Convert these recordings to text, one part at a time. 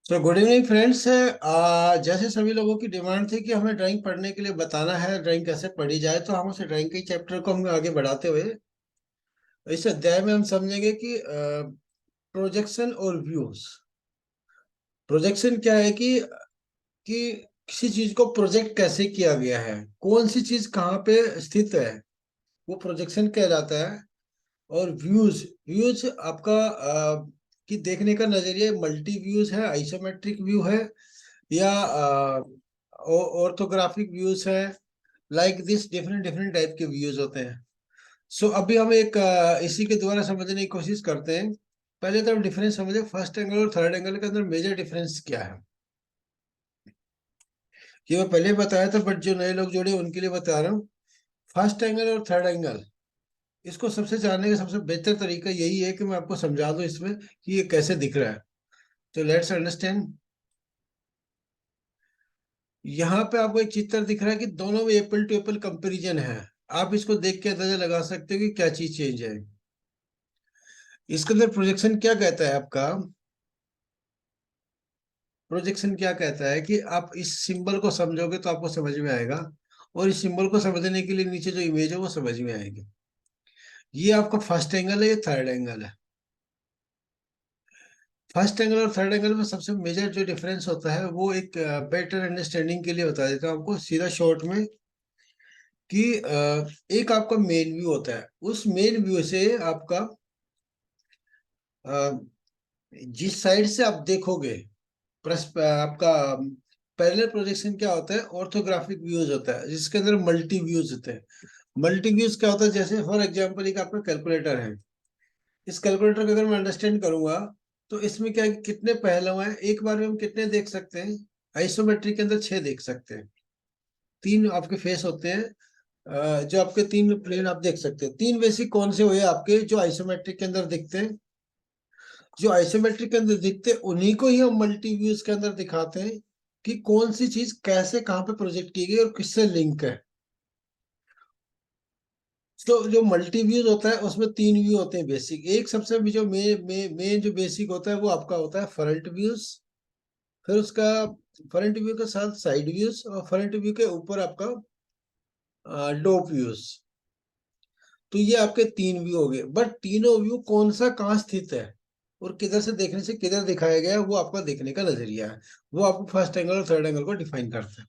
तो good evening friends. जैसे सभी लोगों की डिमांड थी कि हमें ड्राइंग पढ़ने के लिए बताना है, ड्राइंग कैसे पढ़ी जाए, तो हम उस ड्राइंग के चैप्टर को हम आगे बढ़ाते हुए इस अध्याय में हम समझेंगे कि प्रोजेक्शन और व्यूज। प्रोजेक्शन क्या है कि किसी चीज को प्रोजेक्ट कैसे किया गया है, कौन सी चीज कहाँ पे स्थित है, वो प्रोजेक्शन कहलाता है। और व्यूज, व्यूज आपका कि देखने का नजरिया मल्टी व्यूज है, आइसोमेट्रिक व्यू है, या ऑर्थोग्राफिक व्यूज है। Like this different different type के व्यूज होते हैं। सो अभी हम एक इसी के द्वारा समझने की कोशिश करते हैं। पहले तो हम डिफरेंस समझे, फर्स्ट एंगल और थर्ड एंगल के अंदर मेजर डिफरेंस क्या है। ये मैं पहले बताया था, बट जो नए लोग जुड़े उनके लिए बता रहा हूँ। फर्स्ट एंगल और थर्ड एंगल, इसको सबसे जानने का सबसे बेहतर तरीका यही है कि मैं आपको समझा दूं इसमें कि ये कैसे दिख रहा है। तो लेट्स अंडरस्टैंड। यहाँ पे आपको एक चित्र दिख रहा है कि दोनों में एप्पल टू एप्पल कंपैरिजन है। आप इसको देख के अंदाजा लगा सकते हो कि क्या चीज चेंज है। इसके अंदर प्रोजेक्शन क्या कहता है आपका, प्रोजेक्शन क्या कहता है कि आप इस सिंबल को समझोगे तो आपको समझ में आएगा, और इस सिंबल को समझने के लिए नीचे जो इमेज है वो समझ में आएगी। ये आपका फर्स्ट एंगल है, ये थर्ड एंगल है। फर्स्ट एंगल और थर्ड एंगल में सबसे मेजर जो डिफरेंस होता है वो एक बेटर अंडरस्टैंडिंग के लिए बता देता हूँ आपको सीधा शॉर्ट में कि एक आपका मेन व्यू होता है। उस मेन व्यू से आपका अ, जिस साइड से आप देखोगे, आपका पैरेलल प्रोजेक्शन क्या होता है, ऑर्थोग्राफिक व्यूज होता है, जिसके अंदर मल्टी व्यूज होते हैं। मल्टी व्यूज क्या होता है, जैसे फॉर एग्जांपल एक आपका कैलकुलेटर है। इस कैलकुलेटर को अगर मैं अंडरस्टैंड करूंगा तो इसमें क्या है, कितने पहलू हैं, एक बार में हम कितने देख सकते हैं। आइसोमेट्रिक के अंदर 6 देख सकते हैं। तीन आपके फेस होते हैं, जो आपके तीन प्लेन आप देख सकते हैं। तीन बेसिक कौन से हुए आपके जो आइसोमेट्रिक के अंदर दिखते हैं। जो आइसोमेट्रिक के अंदर दिखते हैं उन्हीं को ही हम मल्टी व्यूज के अंदर दिखाते हैं कि कौन सी चीज कैसे कहाँ पे प्रोजेक्ट की गई और किससे लिंक है। तो जो मल्टी व्यूज होता है उसमें तीन व्यू होते हैं बेसिक। एक सबसे जो मेन जो बेसिक होता है वो आपका होता है फ्रंट व्यूज। फिर उसका फ्रंट व्यू के साथ साइड व्यूज, और फ्रंट व्यू के ऊपर आपका टॉप व्यूज। तो ये आपके तीन व्यू हो गए, बट तीनों व्यू कौन सा कहाँ स्थित है और किधर से देखने से किधर दिखाया गया है, वो आपका देखने का नजरिया है। वो आपको फर्स्ट एंगल और थर्ड एंगल को डिफाइन करता है।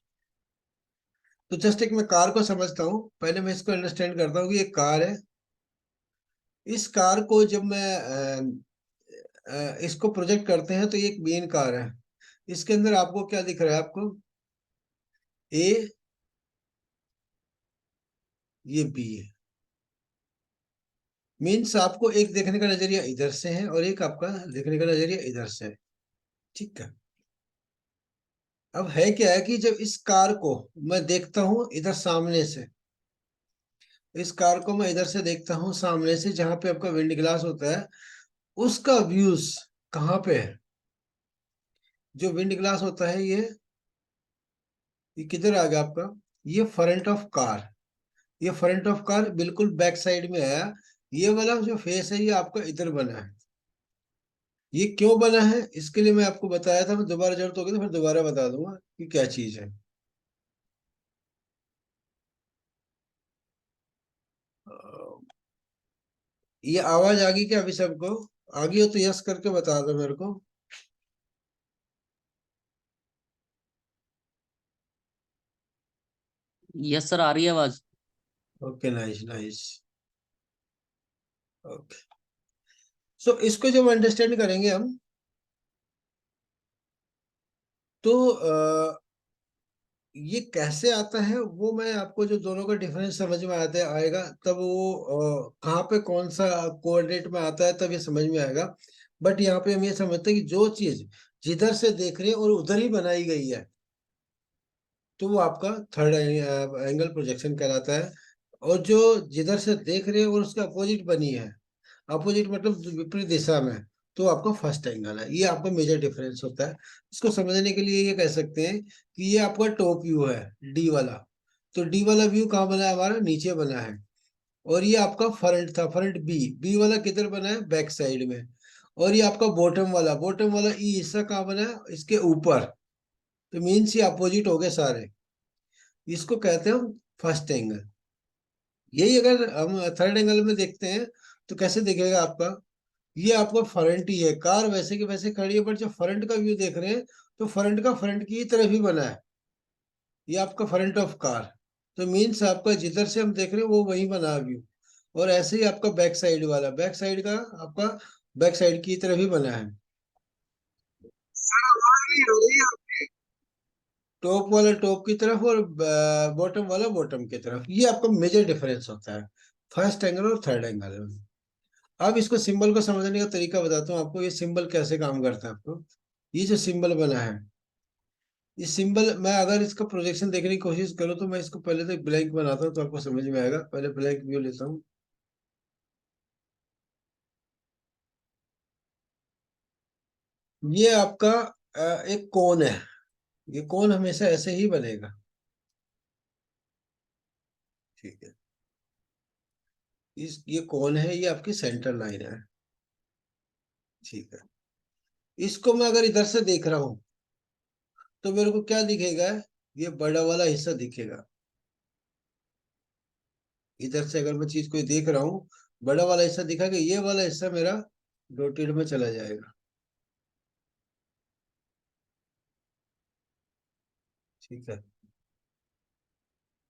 तो जस्ट एक मैं कार को समझता हूँ, पहले मैं इसको अंडरस्टैंड करता हूँ कि ये कार है। इस कार को जब मैं इसको प्रोजेक्ट करते हैं तो ये एक मेन कार है। इसके अंदर आपको क्या दिख रहा है, आपको ए, ये बी है। मीन्स आपको एक देखने का नजरिया इधर से है और एक आपका देखने का नजरिया इधर से है। ठीक है। अब है क्या है कि जब इस कार को मैं देखता हूं इधर सामने से, इस कार को मैं इधर से देखता हूं सामने से, जहां पे आपका विंड ग्लास होता है, उसका व्यूज कहाँ पे है। जो विंड ग्लास होता है ये किधर आ गया आपका, ये फ्रंट ऑफ कार। ये फ्रंट ऑफ कार बिल्कुल बैक साइड में आया। ये वाला जो फेस है ये आपका इधर बना है। ये क्यों बना है इसके लिए मैं आपको बताया था, मैं दोबारा जरूरत होगी तो फिर दोबारा बता दूंगा कि क्या चीज है। अ, ये आवाज आ गई क्या अभी सबको? आ गई हो तो यस करके बता दो मेरे को। यस सर, आ रही है आवाज। Okay, nice nice. ओके। सो इसको जब अंडरस्टैंड करेंगे हम, तो ये कैसे आता है वो मैं आपको, जो दोनों का डिफरेंस समझ में आता है आएगा तब वो कहाँ पे कौन सा कोऑर्डिनेट में आता है तब ये समझ में आएगा। बट यहाँ पे हम ये समझते हैं कि जो चीज जिधर से देख रहे हैं और उधर ही बनाई गई है, तो वो आपका थर्ड एंगल प्रोजेक्शन कहलाता है। और जो जिधर से देख रहे हैं और उसके अपोजिट बनी है, अपोजिट मतलब विपरीत दिशा में, तो आपका फर्स्ट एंगल है। ये आपका मेजर डिफरेंस होता है। इसको समझने के लिए ये कह सकते हैं कि ये आपका टॉप व्यू है, डी वाला। तो डी वाला व्यू कहाँ बना है, हमारा नीचे बना है। और ये आपका फ्रंट था, फ्रंट बी, बी वाला किधर बना है, बैक साइड में। और ये आपका बॉटम वाला ई हिस्सा कहाँ बना है, इसके ऊपर। तो मीन्स ये अपोजिट हो गए सारे। इसको कहते हैं हम फर्स्ट एंगल। यही अगर हम थर्ड एंगल में देखते हैं तो कैसे दिखेगा आपका, ये आपका फ्रंट ही है, कार वैसे की वैसे खड़ी है, बट जब फ्रंट का व्यू देख रहे हैं तो फ्रंट का फ्रंट की तरफ ही बना है। ये आपका फ्रंट ऑफ कार। तो मीन्स आपका जिधर से हम देख रहे हैं वो वहीं बना व्यू। और ऐसे ही आपका बैक साइड वाला, बैक साइड का आपका बैक साइड की तरफ ही बना है। टॉप वाला टॉप की तरफ और बॉटम वाला बॉटम की तरफ। ये आपका मेजर डिफरेंस होता है फर्स्ट एंगल और थर्ड एंगल में। अब इसको सिंबल को समझने का तरीका बताता हूँ आपको, ये सिंबल कैसे काम करता है आपको। ये जो सिंबल बना है, ये सिंबल मैं अगर इसका प्रोजेक्शन देखने की कोशिश करूँ तो मैं इसको पहले तो एक ब्लैंक बनाता हूँ तो आपको समझ में आएगा। पहले ब्लैंक व्यू लेता हूँ। ये आपका एक कोन है। ये कोन हमेशा ऐसे ही बनेगा। ठीक है। ये कोन है, ये आपकी सेंटर लाइन है। ठीक है। इसको मैं अगर इधर से देख रहा हूँ तो मेरे को क्या दिखेगा, ये बड़ा वाला हिस्सा दिखेगा। इधर से अगर मैं चीज को देख रहा हूँ, बड़ा वाला हिस्सा दिखा कि ये वाला हिस्सा मेरा डॉटेड में चला जाएगा। ठीक है।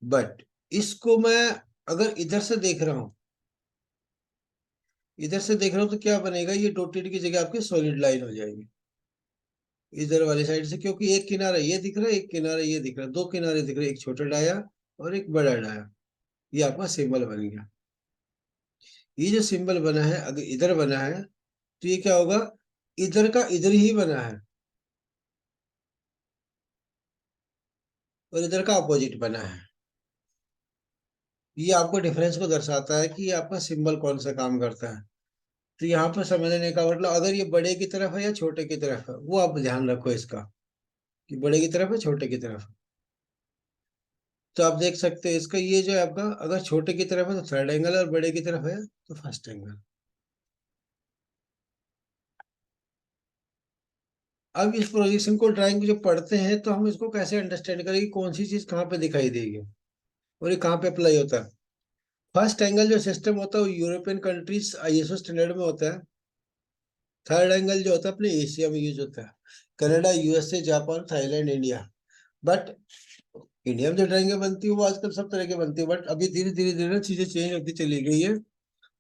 बट इसको मैं अगर इधर से देख रहा हूँ, इधर से देख रहा हूँ तो क्या बनेगा, ये डॉटेड की जगह आपकी सॉलिड लाइन हो जाएगी इधर वाली साइड से। क्योंकि एक किनारा ये दिख रहा है, एक किनारा ये दिख रहा है, दो किनारे दिख रहे हैं, एक छोटा डाया और एक बड़ा डाया। ये आपका सिंबल बन गया। ये जो सिंबल बना है अगर इधर बना है तो ये क्या होगा, इधर का इधर ही बना है और इधर का अपोजिट बना है। ये आपको डिफरेंस को दर्शाता है कि ये आपका सिंबल कौन सा काम करता है। तो यहाँ पर समझने का मतलब, अगर ये बड़े की तरफ है या छोटे की तरफ है वो आप ध्यान रखो इसका, कि बड़े की तरफ है छोटे की तरफ है। तो आप देख सकते हैं इसका, ये जो है आपका अगर छोटे की तरफ है तो थर्ड एंगल और बड़े की तरफ है तो फर्स्ट एंगल। अब इस प्रोजेक्शन को ड्राइंग जब पढ़ते हैं तो हम इसको कैसे अंडरस्टैंड करें कि कौन सी चीज कहाँ पे दिखाई देगी और ये कहाँ पे अप्लाई होता है। फर्स्ट एंगल जो सिस्टम होता है वो यूरोपियन कंट्रीज आईएसओ स्टैंडर्ड में होता है। थर्ड एंगल जो होता है अपने एशिया में यूज होता है, Canada, USA, Japan, Thailand, India. But India में जो ड्राइंगें बनती है वो आजकल सब तरह की बनती है, बट अभी धीरे धीरे धीरे चीजें चेंज होती चली गई है।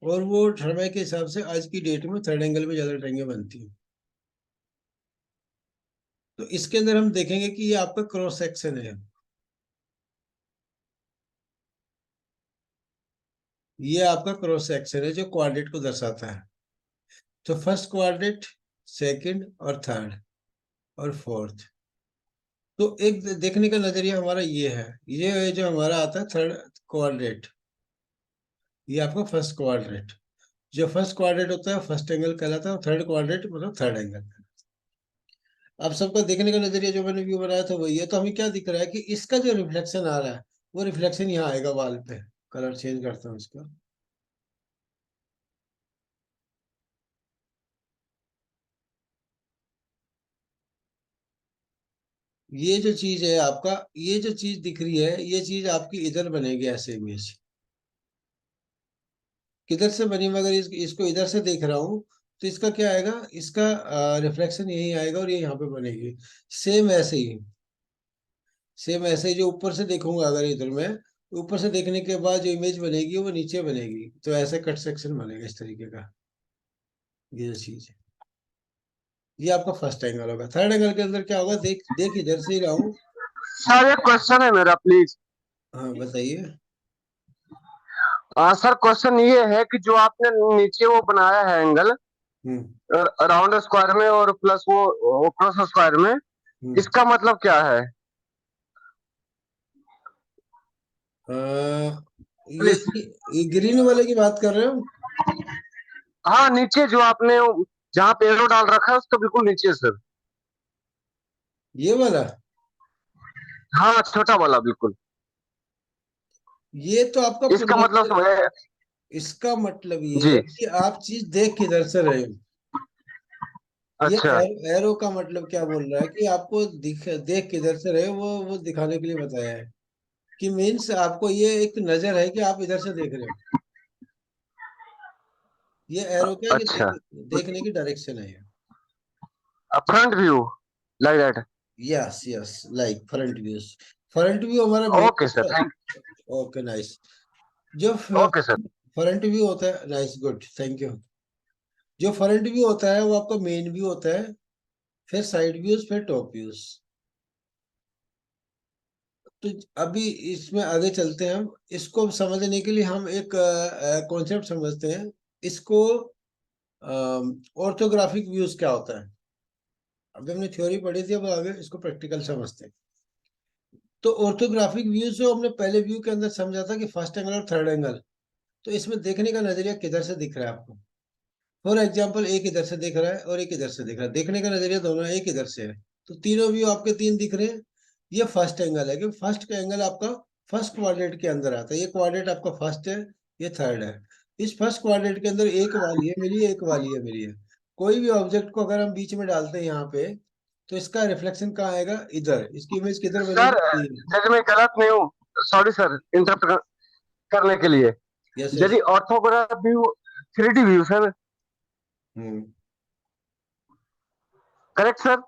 और वो समय के हिसाब से आज की डेट में थर्ड एंगल में ज्यादा ड्राइंगें बनती है। तो इसके अंदर हम देखेंगे कि ये आपका क्रॉस सेक्शन है। ये आपका क्रॉस सेक्शन है जो क्वाड्रेट को दर्शाता है। तो फर्स्ट क्वाड्रेट, सेकंड और थर्ड और फोर्थ। तो एक देखने का नजरिया हमारा ये है। ये जो हमारा आता है थर्ड क्वाड्रेट, ये आपका फर्स्ट क्वाड्रेट। जो फर्स्ट क्वाड्रेट होता है फर्स्ट एंगल कहलाता है, और थर्ड क्वाड्रेट मतलब थर्ड एंगल। आप सबका देखने का नजरिया जो मैंने व्यू बनाया था वही है। तो हमें क्या दिख रहा है कि इसका जो रिफ्लेक्शन आ रहा है वो रिफ्लेक्शन यहाँ आएगा वॉल पे। कलर चेंज करता हूँ इसका। ये जो चीज है आपका, ये जो चीज दिख रही है ये चीज आपकी इधर बनेगी ऐसे इमेज। किधर से बनी, मगर इसको इधर से देख रहा हूँ तो इसका क्या आएगा, इसका रिफ्लेक्शन यही आएगा और ये यहाँ पे बनेगी। सेम ऐसे ही, सेम ऐसे ही जो ऊपर से देखूंगा अगर इधर में, ऊपर से देखने के बाद जो इमेज बनेगी वो नीचे बनेगी। तो ऐसे कट सेक्शन बनेगा इस तरीके का। ये जो चीज है ये आपका फर्स्ट एंगल होगा। थर्ड एंगल के अंदर क्या होगा, देख देख इधर से ही रहा हूँ। सर एक क्वेश्चन है मेरा प्लीज। हाँ बताइए। सर क्वेश्चन ये है कि जो आपने नीचे वो बनाया है एंगल हम्म। राउंड स्क्वायर में और प्लस वो क्रॉस स्क्वायर में, हम्म। इसका मतलब क्या है अ, प्लीज। ये ग्रीन वाले की बात कर रहे हो। हाँ नीचे जो आपने जहाँ पे एरो डाल रखा है उसका बिल्कुल नीचे सर। ये वाला, हाँ छोटा वाला बिल्कुल। ये तो आपका इसका मतलब प्रोजेक्ट। है इसका मतलब ये जी। है कि आप चीज देख किधर से रहे हो। ये अच्छा एरो का मतलब क्या बोल रहा है कि आपको देख किधर से रहे हो, वो दिखाने के लिए बताया है। कि मीन्स आपको ये एक नजर है कि आप इधर से देख रहे हो। ये एरो क्या है कि अच्छा। देखने की डायरेक्शन है ये। Front view like that. Yes yes, like front views. Front view हमारा okay sir, main. Thank. Okay nice. जो ओके सर। फ्रंट व्यू होता है, नाइस गुड थैंक यू। जो फ्रंट व्यू होता है वो आपका मेन व्यू होता है, फिर साइड व्यूज, फिर टॉप व्यूज। तो अभी इसमें आगे चलते हैं हम। इसको समझने के लिए हम एक कॉन्सेप्ट समझते हैं। इसको ऑर्थोग्राफिक व्यूज क्या होता है। अभी हमने थ्योरी पढ़ी थी, अब आगे इसको प्रैक्टिकल समझते हैं। तो ऑर्थोग्राफिक व्यूज जो हमने पहले व्यू के अंदर समझा था कि फर्स्ट एंगल और थर्ड एंगल, तो इसमें देखने का नजरिया किधर से दिख रहा है आपको। फॉर एग्जाम्पल एक इधर से दिख रहा है और एक इधर से दिख रहा है, देखने का नजरिया दोनों एक इधर से है। तो तीनों व्यू आपके तीन दिख रहे हैं। ये फर्स्ट एंगल है, क्योंकि फर्स्ट का एंगल आपका फर्स्ट क्वाड्रेंट के अंदर आता है। ये क्वाड्रेंट आपका फर्स्ट है, ये थर्ड है। इस फर्स्ट क्वाड्रेंट के अंदर एक वाली है मिली है, एक वाली है मिली है। कोई भी ऑब्जेक्ट को अगर हम बीच में डालते हैं यहाँ पे, तो इसका रिफ्लेक्शन कहाँ आएगा, इधर। इसकी इमेज किधर सर, बनेगी, तीन। यदि मैं गलत नहीं हूँ, सॉरी सर इंटरप्ट करने के लिए। Yes yes. यदि orthograph view 3D view sir, hmm. Correct sir?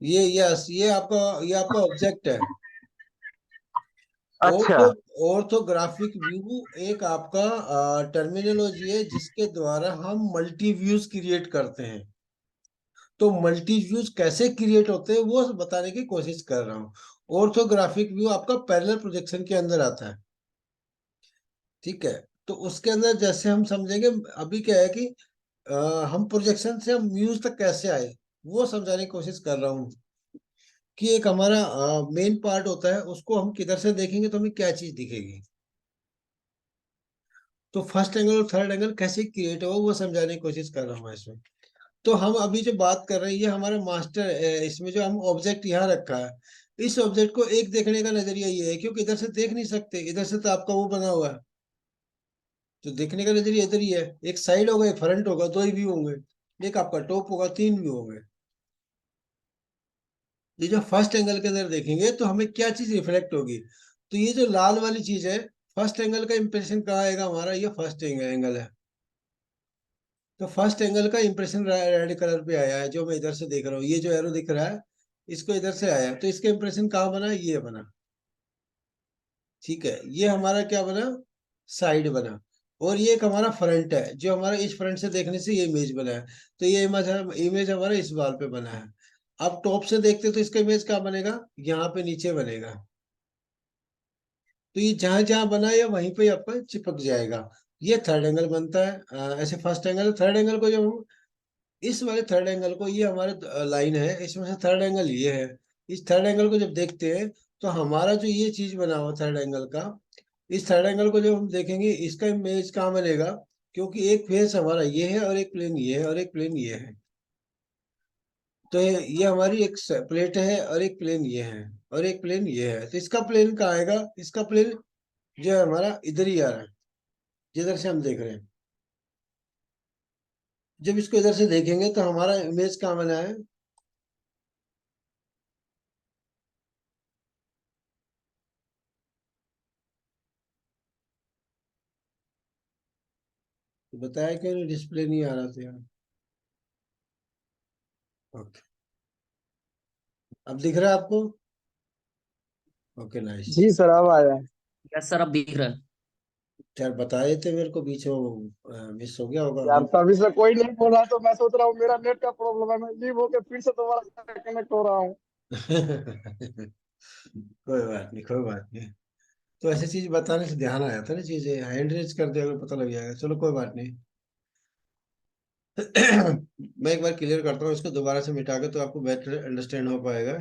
ये यस, ये आपका ऑब्जेक्ट है। अच्छा। ऑर्थो ऑर्थोग्राफिक व्यू एक आपका टर्मिनोलॉजी है जिसके द्वारा हम मल्टी व्यूज क्रिएट करते हैं। तो मल्टी व्यूज कैसे क्रिएट होते हैं वो बताने की कोशिश कर रहा हूँ। ऑर्थोग्राफिक व्यू आपका पैरेलल प्रोजेक्शन के अंदर आता है। ठीक है। तो उसके अंदर जैसे हम समझेंगे, अभी क्या है कि हम प्रोजेक्शन से हम व्यूज तक कैसे आए, वो समझाने की कोशिश कर रहा हूँ। कि एक हमारा मेन पार्ट होता है, उसको हम किधर से देखेंगे तो हमें क्या चीज दिखेगी। तो फर्स्ट एंगल और थर्ड एंगल कैसे क्रिएट हो वो समझाने की कोशिश कर रहा हूँ मैं इसमें। तो हम अभी जो बात कर रहे हैं ये हमारा मास्टर, इसमें जो हम ऑब्जेक्ट यहाँ रखा है, इस ऑब्जेक्ट को एक देखने का नजरिया ये है, क्योंकि इधर से देख नहीं सकते, इधर से तो आपका वो बना हुआ है। तो देखने का नजरिया इधर ही है। एक साइड होगा, एक फ्रंट होगा, दो ही व्यू होंगे। एक आपका टॉप होगा, तीन व्यू होंगे। ये जो फर्स्ट एंगल के अंदर देखेंगे तो हमें क्या चीज रिफ्लेक्ट होगी। तो ये जो लाल वाली चीज है, फर्स्ट एंगल का इंप्रेशन कहाँ आएगा हमारा, ये फर्स्ट एंगल है। तो फर्स्ट एंगल का इंप्रेशन रेड कलर पे आया है, जो मैं इधर से देख रहा हूँ। ये जो एरो दिख रहा है, इसको इधर से आया है, तो इसका इंप्रेशन कहाँ बना, ये बना। ठीक है, ये हमारा क्या बना, साइड बना। और ये एक हमारा फ्रंट है, जो हमारा इस फ्रंट से देखने से ये इमेज बना है। तो ये इमेज हमारा इस वाल पे बना है। अब टॉप से देखते तो इसका इमेज कहाँ बनेगा, यहाँ पे नीचे बनेगा। तो ये जहां जहां बना है वहीं पे आपका चिपक जाएगा। ये थर्ड एंगल बनता है। ऐसे फर्स्ट एंगल, थर्ड एंगल को जब हम इस वाले थर्ड एंगल को, ये हमारे लाइन है, इसमें से थर्ड एंगल ये है। इस थर्ड एंगल को जब देखते हैं तो हमारा जो ये चीज बना हुआ थर्ड एंगल का, इस थर्ड एंगल को जब हम देखेंगे इसका इमेज कहाँ बनेगा। क्योंकि एक फेस हमारा ये है और एक प्लेन ये है और एक प्लेन ये है। तो ये हमारी एक प्लेट है और एक प्लेन ये है और एक प्लेन ये है। तो इसका प्लेन कहाँ आएगा, इसका प्लेन जो है हमारा इधर ही आ रहा है, जिधर से हम देख रहे हैं। जब इसको इधर से देखेंगे तो हमारा इमेज कहाँ बना है, तो बताया क्यों नहीं, डिस्प्ले नहीं आ रहा था यहाँ। ओके, अब दिख रहा है आपको। Okay nice. जी सर, अब आया। यस सर, अब दिख रहा है। यार बताए थे मेरे को, बीच में मिस हो गया होगा यार हम। तभी से कोई नहीं बोल रहा, तो मैं सोच रहा हूँ मेरा नेट का प्रॉब्लम है, मैं लीव होके फिर से दोबारा कनेक्ट हो रहा हूँ। कोई बात नहीं, कोई बात नहीं। तो ऐसी चीज बताने से ध्यान आ जाता है ना, चीजें हैंड रेज कर दिया अगर पता लग जाएगा, चलो कोई बात नहीं। मैं एक बार क्लियर करता हूँ इसको दोबारा से मिटा के, तो आपको बेटर अंडरस्टैंड हो पाएगा।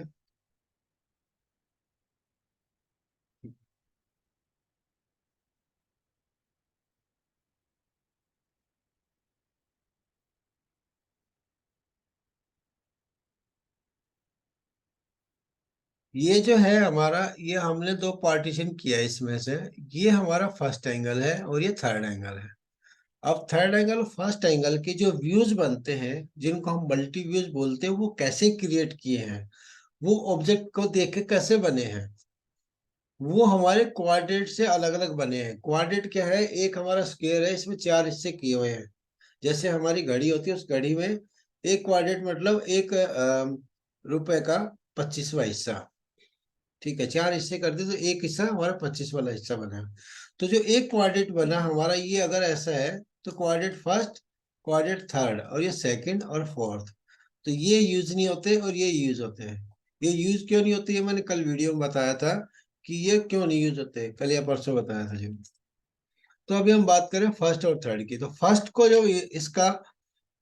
ये जो है हमारा, ये हमने दो पार्टीशन किया है इसमें से। ये हमारा फर्स्ट एंगल है और ये थर्ड एंगल है। अब थर्ड एंगल और फर्स्ट एंगल के जो व्यूज बनते हैं, जिनको हम मल्टी व्यूज बोलते हैं, वो कैसे क्रिएट किए हैं, वो ऑब्जेक्ट को देख के कैसे बने हैं, वो हमारे क्वाड्रेंट से अलग अलग बने हैं। क्वाड्रेंट क्या है? एक हमारा स्क्वायर है, इसमें चार हिस्से किए हुए हैं। जैसे हमारी घड़ी होती है, उस घड़ी में एक क्वाड्रेंट मतलब एक रुपए का 25वां हिस्सा। ठीक है, चार हिस्से कर दे तो एक हिस्सा हमारा 25 वाला हिस्सा बना। तो जो एक क्वाड्रेंट बना हमारा, ये अगर ऐसा है तो क्वाड्रेंट फर्स्ट, क्वाड्रेंट थर्ड, और ये सेकंड और फोर्थ। तो ये यूज नहीं होते और ये यूज होते हैं। ये यूज क्यों नहीं होते, ये मैंने कल वीडियो में बताया था कि ये क्यों नहीं यूज होते, कल या परसों बताया था जी। तो अभी हम बात करें फर्स्ट और थर्ड की। तो फर्स्ट को जो इसका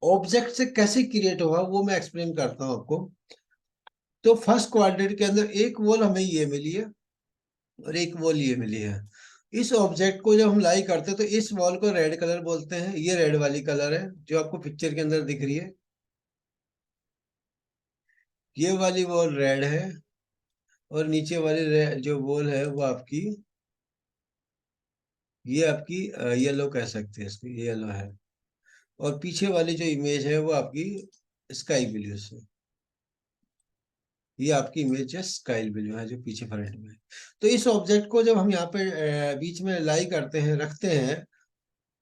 ऑब्जेक्ट से कैसे क्रिएट हुआ वो मैं एक्सप्लेन करता हूँ आपको। तो फर्स्ट क्वाड्रेंट के अंदर एक वॉल हमें ये मिली है और एक वॉल ये मिली है। इस ऑब्जेक्ट को जब हम लाई करते हैं तो इस वॉल को रेड कलर बोलते हैं। ये रेड वाली कलर है जो आपको पिक्चर के अंदर दिख रही है। ये वाली वॉल रेड है और नीचे वाली जो वॉल है वो आपकी, ये आपकी येलो कह सकते हैं इसको, ये येलो है। और पीछे वाली जो इमेज है वो आपकी स्काई ब्लू से, ये आपकी इमेज है स्काई ब्लू है जो पीछे फ्रंट में है। तो इस ऑब्जेक्ट को जब हम यहाँ पे बीच में लाई करते हैं, रखते हैं,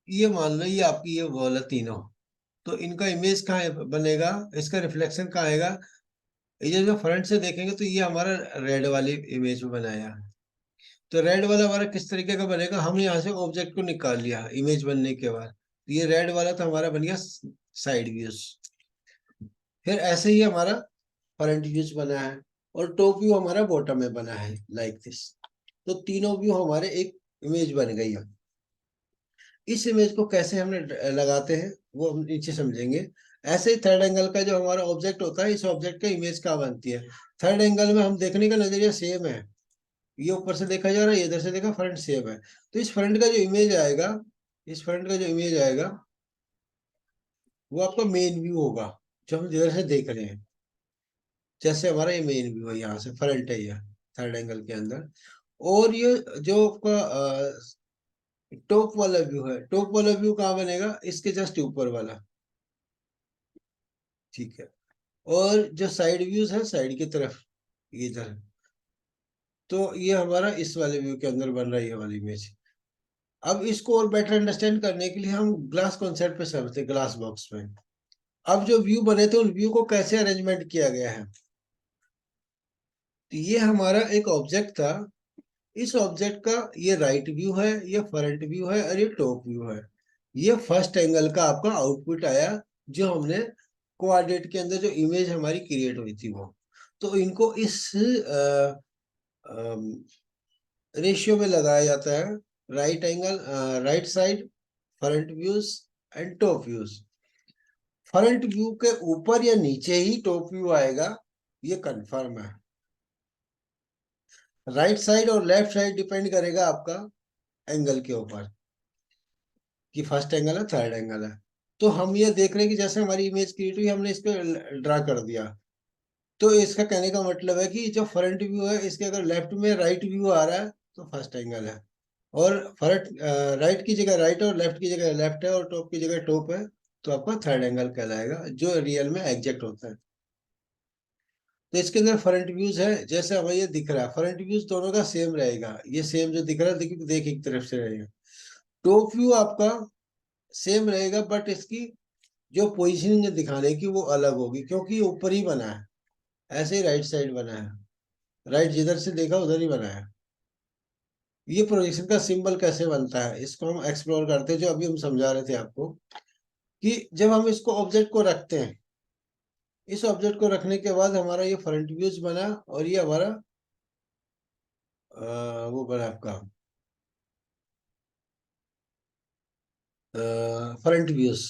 ये मान लो ये आपकी ये वॉल है तीनों। तो इनका इमेज कहाँ बनेगा, इसका रिफ्लेक्शन कहाँ आएगा? ये जब फ्रंट से देखेंगे तो ये हमारा रेड वाली इमेज में बनाया है। तो रेड वाला हमारा किस तरीके का बनेगा, हम यहाँ से ऑब्जेक्ट को निकाल लिया इमेज बनने के बाद, तो ये रेड वाला तो हमारा बन गया साइड व्यूज। फिर ऐसे ही हमारा फ्रंट व्यूज बना है और टॉप व्यू हमारा बॉटम में बना है लाइक दिस। तो तीनों व्यू हमारे एक इमेज बन गई है। इस इमेज को कैसे हमने लगाते हैं वो हम नीचे समझेंगे। ऐसे ही थर्ड एंगल का जो हमारा ऑब्जेक्ट होता है, इस ऑब्जेक्ट का इमेज क्या बनती है। थर्ड एंगल में हम देखने का नजरिया सेम है। ये ऊपर से देखा जा रहा है, ये इधर से देखा, फ्रंट सेम है। तो इस फ्रंट का जो इमेज आएगा, इस फ्रंट का जो इमेज आएगा वो आपका मेन व्यू होगा, जो हम जिधर से देख रहे हैं। जैसे हमारा ये मेन व्यू है, यहाँ से फ्रंट है ये थर्ड एंगल के अंदर। और ये जो आपका टॉप वाला व्यू है, टॉप वाला व्यू कहाँ बनेगा, इसके जस्ट ऊपर वाला। ठीक है। और जो साइड व्यूज है साइड की तरफ, ये इधर। तो ये हमारा इस वाले व्यू के अंदर बन रहा है ये वाली इमेज। अब इसको और बेटर अंडरस्टैंड करने के लिए हम ग्लास कॉन्सेप्ट पे चलते हैं, ग्लास बॉक्स में। अब जो व्यू बने थे उन व्यू को कैसे अरेंजमेंट किया गया है। तो ये हमारा एक ऑब्जेक्ट था। इस ऑब्जेक्ट का ये राइट व्यू है, ये फ्रंट व्यू है और ये टॉप व्यू है। ये फर्स्ट एंगल का आपका आउटपुट आया, जो हमने कोऑर्डिनेट के अंदर जो इमेज हमारी क्रिएट हुई थी वो। तो इनको इस रेशियो में लगाया जाता है। Right angle, right side, front views and top views. Front view के ऊपर या नीचे ही टॉप व्यू आएगा, ये कंफर्म है। राइट साइड और लेफ्ट साइड डिपेंड करेगा आपका एंगल के ऊपर, कि फर्स्ट एंगल है थर्ड एंगल है। तो हम ये देख रहे हैं कि जैसे हमारी इमेज क्रिएट हुई, हमने इसको ड्रा कर दिया। तो इसका कहने का मतलब है कि जो फ्रंट व्यू है, इसके अगर लेफ्ट में राइट व्यू आ रहा है तो फर्स्ट एंगल है। और फ्रंट, राइट की जगह राइट और लेफ्ट की जगह लेफ्ट है और टॉप की जगह टॉप है, तो आपका थर्ड एंगल कहलाएगा, जो रियल में एग्जैक्ट होता है। तो इसके अंदर फ्रंट व्यूज है, जैसे हमें ये दिख रहा है, फ्रंट व्यूज दोनों का सेम रहेगा। ये सेम जो दिख रहा है, देख एक तरफ से रहेगा। टॉप व्यू आपका सेम रहेगा, बट इसकी जो पोजीशनिंग है दिखाने की वो अलग होगी, क्योंकि ये ऊपर ही बना है। ऐसे ही राइट साइड बना है, राइट जिधर से देखा उधर ही बना है। ये प्रोजेक्शन का सिंबल कैसे बनता है, इसको हम एक्सप्लोर करते हैं, जो अभी हम समझा रहे थे आपको। कि जब हम इसको ऑब्जेक्ट को रखते हैं, इस ऑब्जेक्ट को रखने के बाद हमारा ये फ्रंट व्यूज बना और ये हमारा वो बना आपका फ्रंट व्यूज।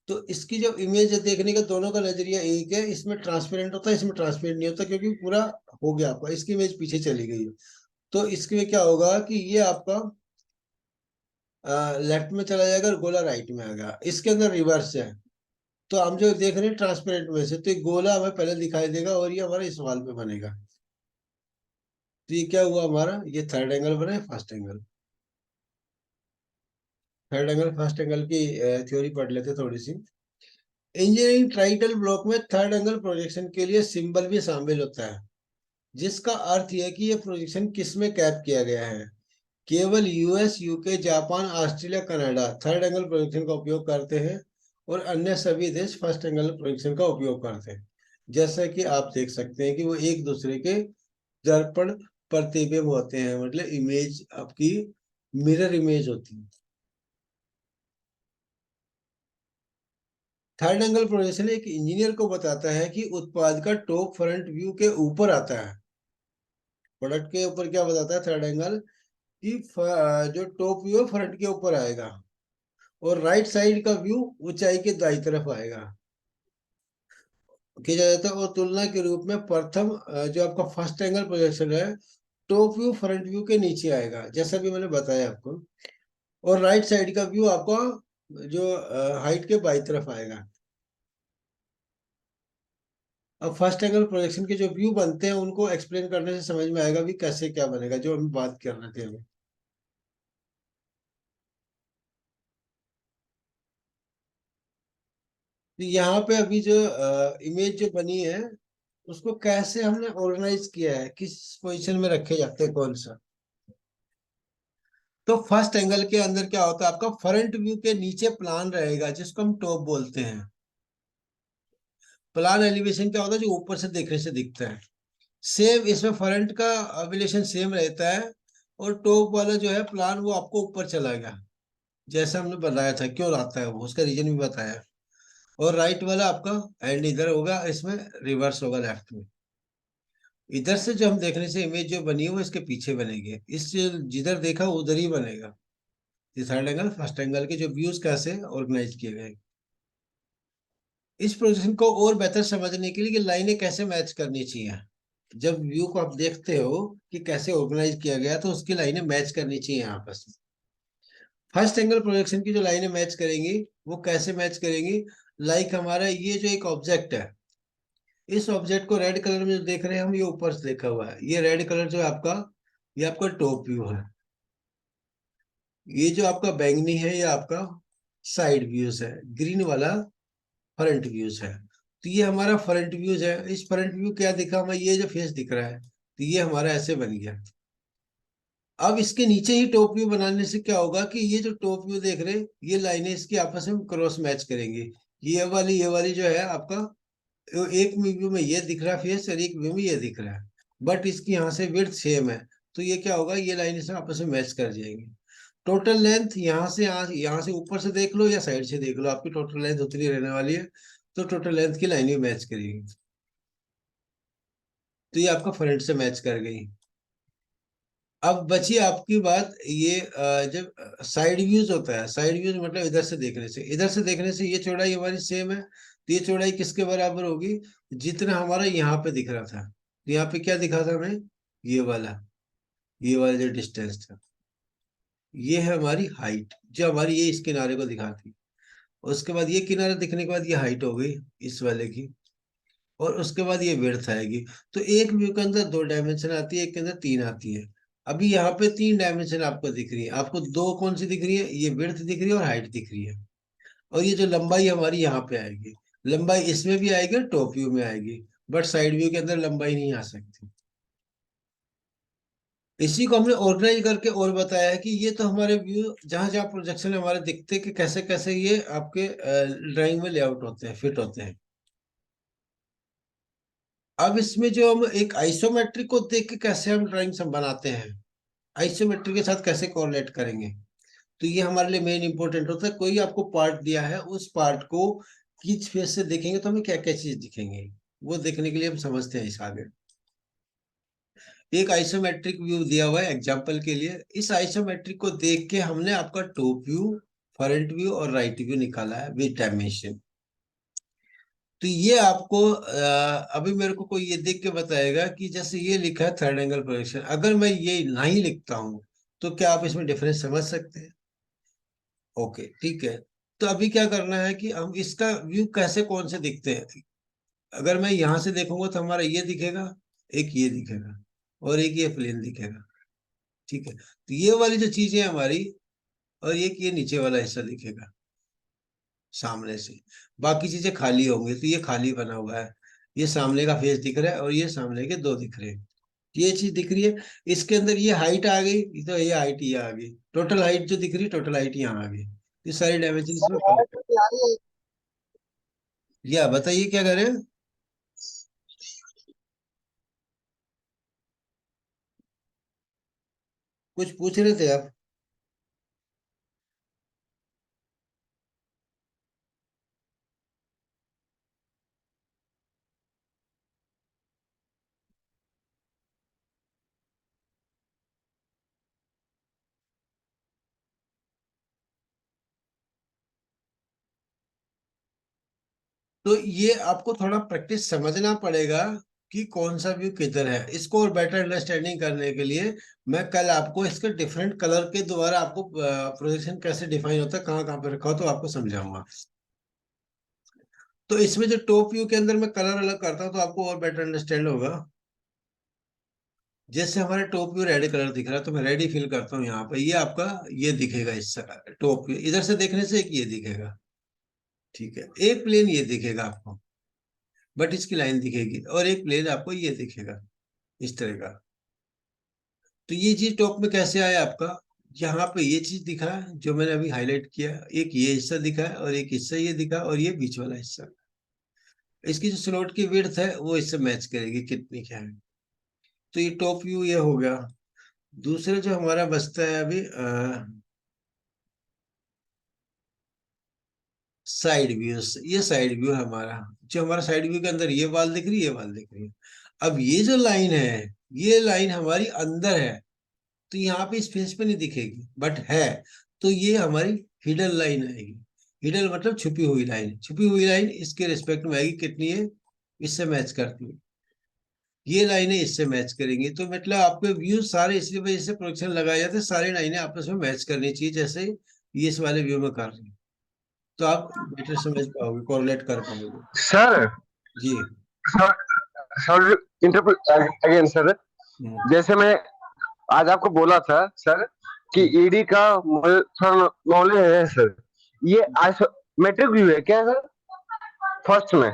तो इसकी जब इमेज है देखने का, दोनों का नजरिया एक है। इसमें ट्रांसपेरेंट होता है, इसमें ट्रांसपेरेंट नहीं होता, क्योंकि पूरा हो गया आपका, इसकी इमेज पीछे चली गई है। तो इसके क्या होगा कि ये आपका लेफ्ट में चला जाएगा और गोला राइट में आ गया। इसके अंदर रिवर्स है। तो हम जो देख रहे हैं ट्रांसपेरेंट में से, तो ये गोला हमें पहले दिखाई देगा और ये हमारा इस वाल पे बनेगा। तो ये क्या हुआ हमारा, ये थर्ड एंगल बना है, first angle. Third angle first angle की थ्योरी पढ़ लेते थोड़ी सी। इंजीनियरिंग टाइटल ब्लॉक में थर्ड एंगल प्रोजेक्शन के लिए सिंबल भी शामिल होता है, जिसका अर्थ यह कि यह प्रोजेक्शन किस में कैप किया गया है। केवल US, UK, Japan, Australia, Canada third angle projection का उपयोग करते हैं और अन्य सभी देश फर्स्ट एंगल प्रोजेक्शन का उपयोग करते हैं। जैसा कि आप देख सकते हैं कि वो एक दूसरे के दर्पण प्रतिबिंब होते हैं, मतलब इमेज आपकी मिरर इमेज होती है। थर्ड एंगल प्रोजेक्शन एक इंजीनियर को बताता है कि उत्पाद का टॉप फ्रंट व्यू के ऊपर आता है। प्रोडक्ट के ऊपर क्या बताता है थर्ड एंगल, कि जो टॉप व्यू है फ्रंट के ऊपर आएगा और राइट साइड का व्यू ऊंचाई के दाई तरफ आएगा, किया जाता है। और तुलना के रूप में प्रथम जो आपका फर्स्ट एंगल प्रोजेक्शन है, टॉप व्यू फ्रंट व्यू के नीचे आएगा, जैसा भी मैंने बताया आपको। और राइट साइड का व्यू आपका जो हाइट के बाई तरफ आएगा। अब फर्स्ट एंगल प्रोजेक्शन के जो व्यू बनते हैं उनको एक्सप्लेन करने से समझ में आएगा भी कैसे क्या बनेगा, जो हम बात कर रहे थे अभी। तो यहाँ पे अभी जो इमेज जो बनी है उसको कैसे हमने ऑर्गेनाइज किया है, किस पोजीशन में रखे जाते हैं, कौन सा। तो फर्स्ट एंगल के अंदर क्या होता है, आपका फ्रंट व्यू के नीचे प्लान रहेगा जिसको हम टॉप बोलते हैं। प्लान एलिवेशन क्या होता है, जो ऊपर से देखने से दिखता है। सेम इसमें फ्रंट का एलिवेशन सेम रहता है और टॉप वाला जो है प्लान वो आपको ऊपर चला गया, जैसा हमने बताया था क्यों आता है वो, उसका रीजन भी बताया। और राइट वाला आपका एंड इधर होगा, इसमें रिवर्स होगा लेफ्ट में। इधर से जो हम देखने से इमेज जो बनी है वो इसके पीछे बनेगी, इस जिधर देखा उधर ही बनेगा। ये थर्ड एंगल फर्स्ट एंगल के जो व्यूज कैसे ऑर्गेनाइज किए गए। इस प्रोजेक्शन को और बेहतर समझने के लिए कि लाइनें कैसे मैच करनी चाहिए। जब व्यू को आप देखते हो कि कैसे ऑर्गेनाइज किया गया, तो उसकी लाइनें मैच करनी चाहिए आपस में। फर्स्ट एंगल प्रोजेक्शन की जो लाइनें मैच करेंगी वो कैसे मैच करेंगी, लाइक हमारा ये जो एक ऑब्जेक्ट है, इस ऑब्जेक्ट को रेड कलर में जो देख रहे हैं हम, ये ऊपर से देखा हुआ है, ये रेड कलर जो है आपका, ये आपका टॉप व्यू है। ये जो आपका बैंगनी है ये आपका साइड व्यूज है, ग्रीन वाला फ्रंट व्यूज है। तो ये हमारा फ्रंट व्यूज है। इस फ्रंट व्यू क्या दिखा हमें, ये जो फेस दिख रहा है, तो ये हमारा ऐसे बन गया। अब इसके नीचे ही टॉप व्यू बनाने से क्या होगा कि ये जो टॉप व्यू देख रहे हैं, ये लाइनें इसकी आपस में क्रॉस मैच करेंगी। ये वाली जो है आपका, एक व्यू में ये दिख रहा है फेस और एक व्यू में ये दिख रहा है, बट इसकी यहाँ से विड्थ सेम है। तो ये क्या होगा, ये लाइन इसमें आपस में मैच कर जाएंगी। टोटल लेंथ यहाँ से ऊपर से देख लो या साइड से देख लो, आपकी टोटल लेंथ उतनी रहने वाली है। तो टोटल लेंथ की लाइन भी मैच करेगी। तो ये आपका फ्रंट से मैच कर गई। अब बची आपकी बात, ये जब साइड व्यूज होता है, साइड व्यूज मतलब इधर से देखने से ये चौड़ाई हमारी सेम है, तो ये चौड़ाई किसके बराबर होगी, जितना हमारा यहाँ पे दिख रहा था। तो यहाँ पे क्या दिखा था हमें, ये वाला ये वाला जो डिस्टेंस था, ये है हमारी हाइट जो हमारी ये इस किनारे को दिखाती। उसके बाद ये किनारा दिखने के बाद ये हाइट हो गई इस वाले की, और उसके बाद ये विड्थ आएगी। तो एक व्यू के अंदर दो डायमेंशन आती है, एक के अंदर तीन आती है। अभी यहाँ पे तीन डायमेंशन आपको दिख रही है, आपको दो कौन सी दिख रही है, ये विड्थ दिख रही है और हाइट दिख रही है। और ये जो लंबाई हमारी यहाँ पे आएगी, लंबाई इसमें भी आएगी और टॉप व्यू में आएगी, बट साइड व्यू के अंदर लंबाई नहीं आ सकती। इसी को हमने ऑर्गेनाइज करके और बताया है कि ये तो हमारे व्यू जहां जहां प्रोजेक्शन हमारे दिखते हैं कि कैसे कैसे ये आपके ड्राइंग में लेआउट होते हैं, फिट होते हैं। अब इसमें जो हम एक आइसोमेट्रिक को देख के कैसे हम ड्राइंग सब बनाते हैं, आइसोमेट्रिक के साथ कैसे कोरिलेट करेंगे, तो ये हमारे लिए मेन इंपॉर्टेंट होता है। कोई आपको पार्ट दिया है, उस पार्ट को किस फेस से देखेंगे तो हमें क्या क्या चीज दिखेंगे, वो देखने के लिए हम समझते हैं इस आगे। एक आइसोमेट्रिक व्यू दिया हुआ है एग्जांपल के लिए, इस आइसोमेट्रिक को देख के हमने आपका टॉप व्यू, फ्रंट व्यू और राइट व्यू निकाला है विद डायमेंशन। तो ये आपको अभी मेरे को कोई ये देख के बताएगा कि जैसे ये लिखा है थर्ड एंगल प्रोजेक्शन, अगर मैं ये नहीं लिखता हूं तो क्या आप इसमें डिफरेंस समझ सकते हैं। ओके ठीक है। तो अभी क्या करना है कि हम इसका व्यू कैसे कौन से दिखते हैं। अगर मैं यहां से देखूंगा तो हमारा ये दिखेगा, एक ये दिखेगा और एक ये प्लेन दिखेगा। ठीक है, तो ये वाली जो चीजें हमारी, और ये नीचे वाला हिस्सा दिखेगा सामने से। बाकी चीजें खाली होंगी, तो ये खाली बना हुआ है। ये सामने का फेस दिख रहा है और ये सामने के दो दिख रहे हैं। ये चीज दिख रही है। इसके अंदर ये हाइट आ गई, तो ये हाइट ये आ गई, टोटल हाइट जो दिख रही है, टोटल हाइट यहाँ आ गई। ये सारी डायमेंशन इसमें करेक्ट। या बताइए क्या करें। कुछ पूछ रहे थे आप? तो ये आपको थोड़ा प्रैक्टिस समझना पड़ेगा कि कौन सा व्यू किधर है। इसको और बेटर अंडरस्टैंडिंग करने के लिए मैं कल आपको इसके डिफरेंट कलर के द्वारा आपको प्रोजेक्शन कैसे डिफाइन होता है, कहाँ कहाँ पे रखा हो, तो आपको समझाऊंगा। तो इसमें जो टॉप व्यू के अंदर मैं कलर अलग करता हूँ, तो आपको और बेटर अंडरस्टैंड होगा। जैसे हमारे टॉप व्यू रेड कलर दिख रहा है, तो मैं रेड ही फिल करता हूँ यहाँ पे। ये आपका ये दिखेगा, इस टॉप व्यू इधर से देखने से एक ये दिखेगा, ठीक है। एक प्लेन ये दिखेगा आपको, बट इसकी लाइन दिखेगी, और एक प्लेन आपको ये दिखेगा इस तरह का। तो ये चीज टॉप में कैसे आया आपका? यहाँ पे ये चीज दिखा है जो मैंने अभी हाईलाइट किया, एक ये हिस्सा दिखा है और एक हिस्सा ये दिखा, और ये बीच वाला हिस्सा। इसकी जो स्लॉट की विड्थ है वो इससे मैच करेगी कितनी क्या है। तो ये टॉप व्यू ये हो गया। दूसरा जो हमारा बचता है अभी साइड व्यू। ये साइड व्यू है हमारा। जो हमारा साइड व्यू के अंदर ये वाल दिख रही है, ये वाल दिख रही है। अब ये जो लाइन है, ये लाइन हमारी अंदर है, तो यहाँ पे स्पेस पे नहीं दिखेगी, बट है। तो ये हमारी हिडन लाइन आएगी। हिडन मतलब छुपी हुई लाइन। छुपी हुई लाइन इसके रिस्पेक्ट में आएगी, कितनी है, इससे मैच करती है। ये लाइनें इससे मैच करेंगी, तो मतलब आपके व्यू सारे इसलिए वजह से प्रोजेक्शन लगाए जाते हैं, सारी लाइनें आपस में मैच करनी चाहिए, जैसे ये इस वाले व्यू में कर रही है। तो आप बेटर समझ पाओगे, कोरिलेट कर पाओगे। सर, जी। Sorry interrupt again sir. Hmm. जैसे मैं आज आपको बोला था सर कि ईडी का मुझे थोड़ा नॉलेज है सर। ये आइसोमेट्रिक व्यू है क्या सर? फर्स्ट में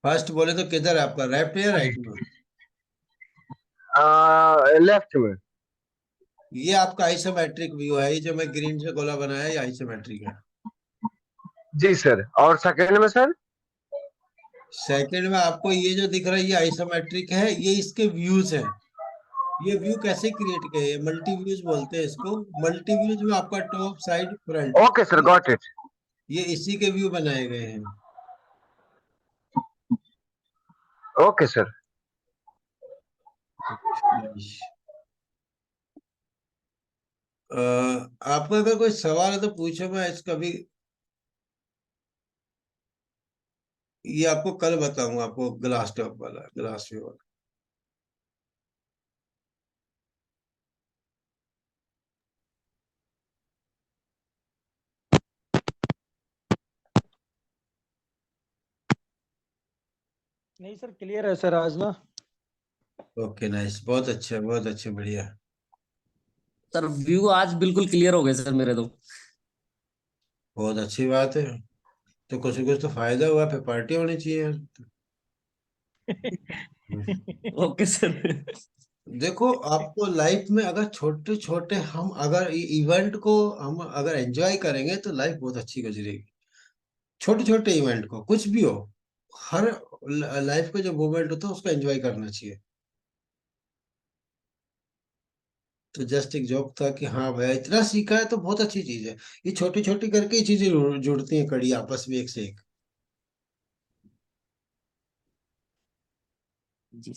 फर्स्ट बोले तो किधर है आपका, लेफ्ट या राइट में? लेफ्ट में। ये आपका आइसोमेट्रिक व्यू है। ये जो मैं ग्रीन से गोला बनाया, ये आइसोमेट्रिक है। जी सर। और सेकंड में सर? सेकंड में आपको ये जो दिख रहा है, ये आइसोमेट्रिक है। ये इसके व्यूज हैं। ये व्यू कैसे क्रिएट किए, मल्टी व्यूज बोलते हैं इसको। मल्टी व्यूज में आपका top side front, okay sir, got it. ये इसी के व्यू बनाए गए हैं। Okay sir. आपका अगर कोई सवाल है तो पूछो, मैं इसका भी ये आपको कल बताऊंगा, आपको ग्लास टॉप वाला, ग्लास व्यू वाला। नहीं सर, क्लियर है सर आज ना। ओके नाइस, बहुत अच्छे, बहुत अच्छे, बढ़िया। सर व्यू आज बिल्कुल क्लियर हो गए सर मेरे तो। बहुत अच्छी बात है। तो कुछ न कुछ तो फायदा हुआ, फिर पार्टी होनी चाहिए यार। Okay sir. देखो, आपको लाइफ में अगर छोटे छोटे हम अगर इवेंट को हम अगर एंजॉय करेंगे, तो लाइफ बहुत अच्छी गुजरेगी। छोटे छोटे इवेंट को, कुछ भी हो, हर लाइफ का जो मोमेंट होता है उसको एंजॉय करना चाहिए। तो जस्ट एक जॉब था कि हाँ भैया इतना सीखा है तो बहुत अच्छी चीज है। ये छोटी छोटी करके ही चीजें जुड़ती हैं, कड़ी आपस में एक से एक। जी।